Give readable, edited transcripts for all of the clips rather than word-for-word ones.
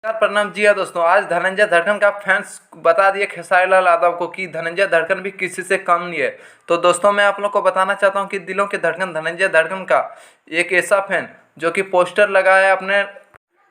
नमस्कार, प्रणाम जी हाँ दोस्तों। आज धनंजय धड़कन का फैंस बता दिए खेसारी लाल यादव को कि धनंजय धड़कन भी किसी से कम नहीं है। तो दोस्तों मैं आप लोग को बताना चाहता हूँ कि दिलों की धड़कन धनंजय धड़कन का एक ऐसा फैन जो कि पोस्टर लगाया है अपने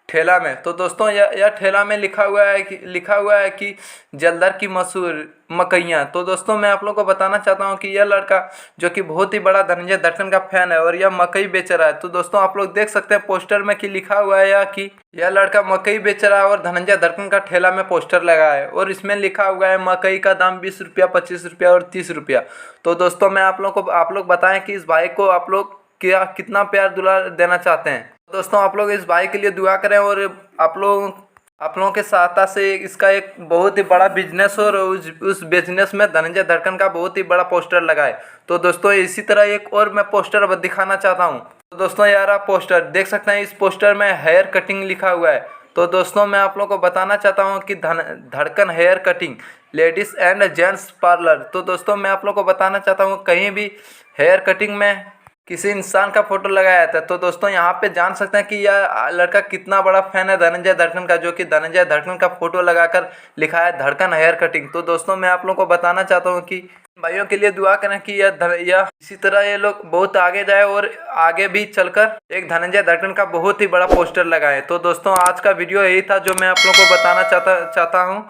ठेला में। तो दोस्तों यह ठेला में लिखा हुआ है कि जलधर की मशहूर मकैयाँ। तो दोस्तों मैं आप लोगों को बताना चाहता हूँ कि यह लड़का जो कि बहुत ही बड़ा धनंजय धड़कन का फैन है और यह मकई बेच रहा है। तो दोस्तों आप लोग देख सकते हैं पोस्टर में कि लिखा हुआ है कि यह लड़का मकई बेच रहा है और धनंजय धड़कन का ठेला में पोस्टर लगा है और इसमें लिखा हुआ है मकई का दाम 20 रुपया, 25 रुपया और 30 रुपया। तो दोस्तों मैं आप लोग बताएं कि इस भाई को आप लोग क्या कितना प्यार दुलार देना चाहते हैं। दोस्तों आप लोग इस भाई के लिए दुआ करें और आप लोगों के सहायता से इसका एक बहुत ही बड़ा बिजनेस हो और उस बिजनेस में धनंजय धड़कन का बहुत ही बड़ा पोस्टर लगाए। तो दोस्तों इसी तरह एक और मैं पोस्टर अब दिखाना चाहता हूँ। तो दोस्तों यार आप पोस्टर देख सकते हैं, इस पोस्टर में हेयर कटिंग लिखा हुआ है। तो दोस्तों मैं आप लोगों को बताना चाहता हूँ कि Dhadkan hair cutting ladies and gents parlour. तो दोस्तों मैं आप लोगों को बताना चाहता हूँ कहीं भी हेयर कटिंग में किसी इंसान का फोटो लगाया था। तो दोस्तों यहाँ पे जान सकते हैं कि यह लड़का कितना बड़ा फैन है धनंजय धड़कन का, जो कि धनंजय धड़कन का फोटो लगाकर लिखा है धड़कन हेयर कटिंग। तो दोस्तों मैं आप लोगों को बताना चाहता हूँ कि भाइयों के लिए दुआ करें कि यह इसी तरह ये लोग बहुत आगे जाए और आगे भी चलकर एक धनंजय धड़कन का बहुत ही बड़ा पोस्टर लगाए। तो दोस्तों आज का वीडियो यही था जो मैं आप लोगों को बताना चाहता हूँ।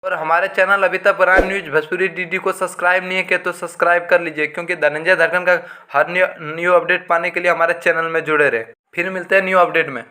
और हमारे चैनल अभी तक प्राइम न्यूज भोजपुरी डीडी को सब्सक्राइब नहीं है किया तो सब्सक्राइब कर लीजिए, क्योंकि धनंजय धड़कन का हर न्यू अपडेट पाने के लिए हमारे चैनल में जुड़े रहे। फिर मिलते हैं न्यू अपडेट में।